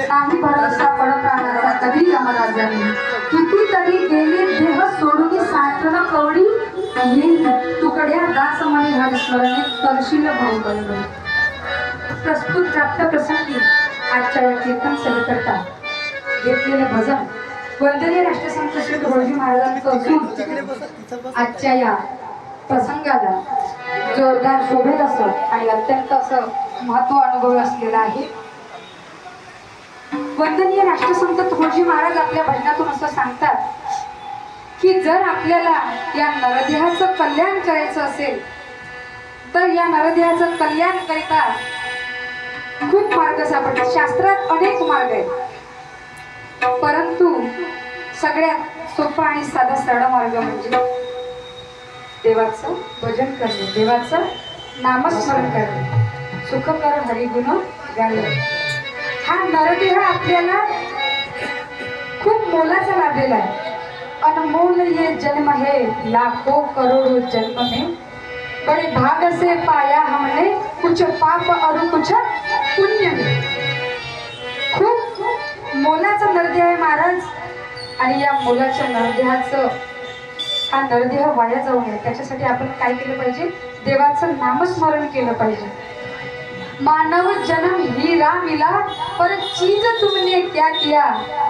नाही भरोसा परप्राणाचा कधी यमराजाने कितीतरी गेले देह सोडून साठण कवडी येईल तुकड्या दास म्हणे हरिस्मरणे करशील भाऊ बळी प्रस्तुत प्राप्त प्रसंगी आजच्या या कीर्तन सभेकरता घेतलेलं भजन वंदनीय राष्ट्रसंत श्री तुकडोजी महाराजांचं असून आजच्या या प्रसंगाला जोरदार शोभेत असं आणि अत्यंत असं महत्व अनुभव असलेला आहे। वंदनीय राष्ट्रसंत तुकडोजी महाराज आपल्या भजनातून असं सांगतात की जर आपल्याला या नरदेहाचं कल्याण करायचं असेल तर या नरदेहाचं कल्याण करिता खूप मार्ग सापडतात। शास्त्रात अनेक मार्ग आहेत परंतु सगळ्यात सोपा आणि साधा सरळ मार्ग म्हणजे देवाचं भजन करणे, देवाचं नामस्मरण करणे, सुखकर हरिगुण गाणे। हा नरदेह आपल्याला खूप मोलाचा लाभलेला आहे। अनमोल ये जन्म है लाखों करोड़ों जन्म में बड़े भाग से पाया हमने कुछ पाप और कुछ पुण्य में। खूप मोलाचा नरदेह आहे महाराज आणि या मोलाच्या नरदेहाचं हा नरदेह वाया जाऊ नये त्याच्यासाठी आपण काय केलं पाहिजे, देवाचं नामस्मरण केलं पाहिजे। मानव जन्म हीरा मिला पर चीज तुमने क्या किया,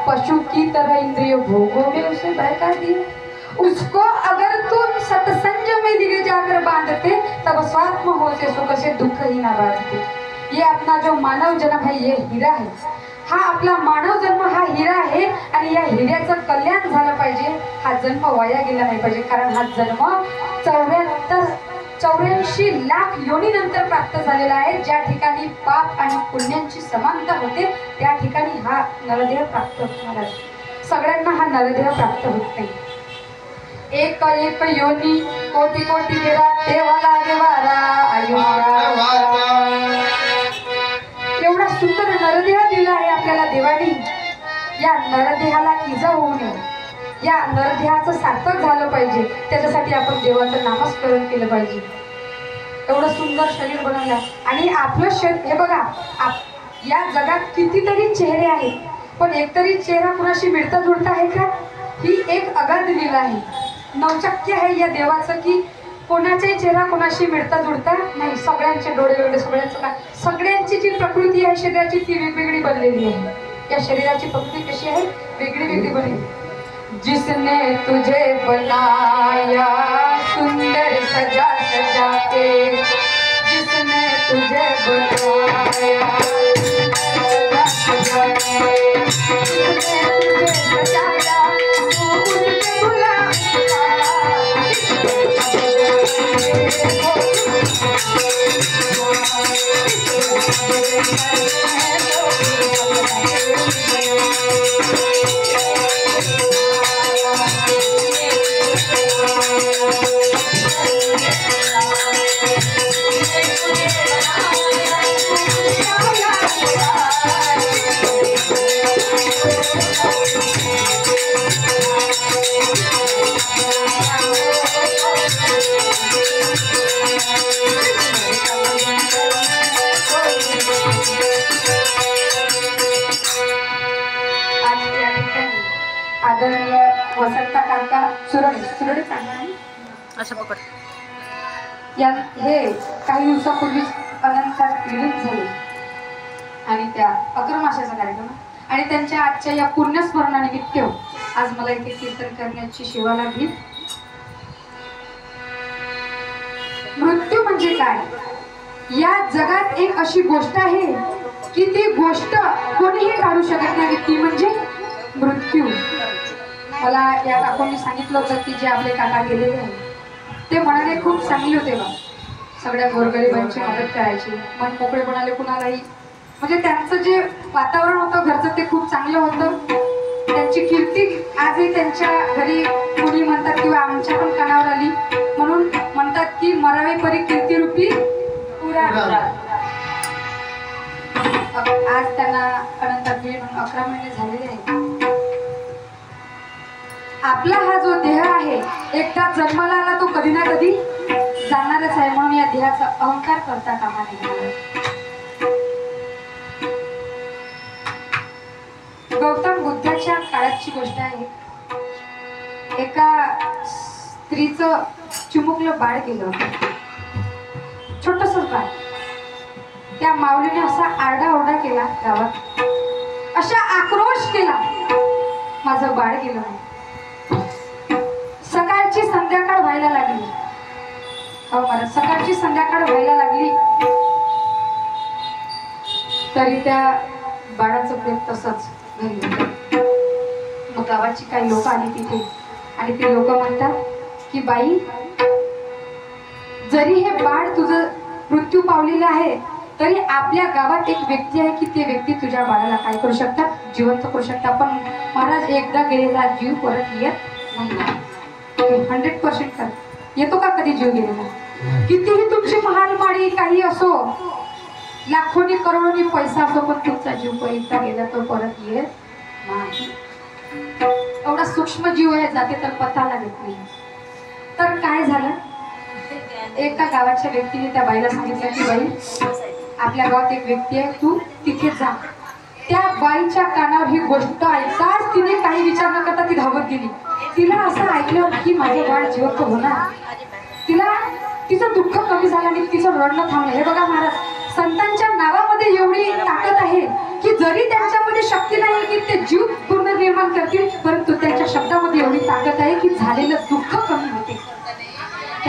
पशु की तरह इंद्रिय भोगों में उसे बहका दिया। उसको अगर तुम सत्संग में दिले जाकर बांधते तब स्वात्म होते सुख से दुख ही ना बांधते। ये अपना जो मानव जन्म है ये हीरा है। हा आपला मानव जन्म हा हिरा आहे आणि या हिऱ्याचं कल्याण झालं पाहिजे। हा जन्म वाया गेला नाही पाहिजे कारण हा जन्म 84 लाख योनीनंतर प्राप्त झालेला आहे। ज्या ठिकाणी पाप आणि पुण्यांची समानता होते त्या ठिकाणी हा नरदेह प्राप्त होणार आहे। सगळ्यांना हा नरदेह प्राप्त होत नाही। एक एक योनी कोटी कोटी गेला देवाला देवारा एवढा सुंदर नरदेह दिला आहे आपल्याला देवाने। या नरदेहाला इजा होऊ नये, या नरदेहाचं सार्थक झालं पाहिजे त्याच्यासाठी आपण देवाचं नामस्मरण केलं पाहिजे। एवढं सुंदर शरीर बनवलं आणि आपलं शरीर हे बघा या जगात कितीतरी चेहरे आहेत पण एकतरी चेहरा कुणाशी मिळता जुळता आहे का? ही एक अगाध लीला आहे, नवचक्य आहे या देवाचं की कोणाचाही चेहरा कोणाशी मिळता जुळता नाही। सगळ्यांचे डोळे वेगळे, सगळ्यांचं काय, सगळ्यांची जी प्रकृती आहे शरीराची ती वेगवेगळी बनलेली आहे। या शरीराची प्रकृती कशी आहे, वेगळी वेगळी बनली। जिसने तुझे बनाया सुंदर सजा सजा के, जिसने तुझे बनाया सजा सजा के, जिसने तुझे सजाया वो उनके गुलाम आदरणीय वसंत काका सुरडे असं पकड या हे काही दिवसापूर्वी अनंतात रिलीज झाले आणि त्या अक्रमाशाचा कार्यक्रम आणि त्यांच्या आजच्या या पुण्यस्मरणानिमित्त आज मला इथे कीर्तन करण्याची सेवा लागली। मृत्यू म्हणजे काय, या जगात एक अशी गोष्ट आहे की ती गोष्ट कोणीही काढू शकत नाही, ती म्हणजे मृत्यू। मला या काकांनी सांगितलं होतं की जे आपले काका गेलेले आहेत ते मनाने खूप चांगले होते बा, सगळ्या गोरगरिबांची मदत करायची, मन मोकळे बनाले कुणालाही, म्हणजे त्यांचं जे वातावरण होतं घरचं ते खूप चांगलं होतं। त्यांची कीर्ती आजही त्यांच्या घरी कोणी म्हणतात किंवा आमच्या पण कानावर आली म्हणून म्हणतात की मरावे परी कीर्ती रूपी पुरा। आज त्यांना अनंतात मिळून 11 महिने झालेले आहेत। आपला हा जो देह आहे एकदा जन्माला आला तो कधी ना कधी जाणारच आहे, म्हणून या देहाचा अहंकार करता कामा नये। गौतम बुद्धाच्या काळाची गोष्ट आहे. एका स्त्रीचं चिमुकलं बाळ गेलं, छोटस बाळ. त्या माऊलीने असा आरडाओरडा केला गावात, अशा आक्रोश केला, माझं बाळ गेलं. सकाळची संध्याकाळ व्हायला लागली. हो महाराज, सकाळची संध्याकाळ व्हायला लागली तरी त्या बाळाचं प्रेम तसंच घरी होतं. मग गावाची काही लोक आली तिथे आणि ते लोक म्हणतात की बाई, जरी हे बाळ तुझं मृत्यू पावलेलं आहे तरी आपल्या गावात एक व्यक्ती आहे की ते व्यक्ती तुझ्या बाळाला काय करू शकतात, जिवंत करू शकतात. पण महाराज, एकदा गेलेला जीव परत येत नाही. 100% येतो का कधी जीव गेलेला? कितीही तुमची महालमाडी काही असो, लाखोनी करोडोनी पैसा असो, पण तुमचा जीव एकदा गेला तो परत येत नाही. एवढा सूक्ष्म जीव आहे, जाते तर पता लागत नाही. तर काय झालं, एका गावाच्या व्यक्तीने त्या बाईला सांगितलं की बाई, आपल्या गावात एक व्यक्ती आहे, तू तिथे जा. त्या बाईच्या कानावर ही गोष्ट ऐकताच तिने काही विचार न करता ती धावत गेली. तिला असं ऐकलं की माझं बाळ जिवंत होणार. तिला तिचं दुःख कमी झालं आणि तिचं रडणं थांबलं. हे बघा महाराज, संतांच्या नावामध्ये एवढी ताकद आहे की जरी त्यांच्यामध्ये शक्ती नाही की ते जीव पुनर्निर्माण करतील, परंतु त्यांच्या शब्दामध्ये एवढी ताकद आहे की झालेलं दुःख कमी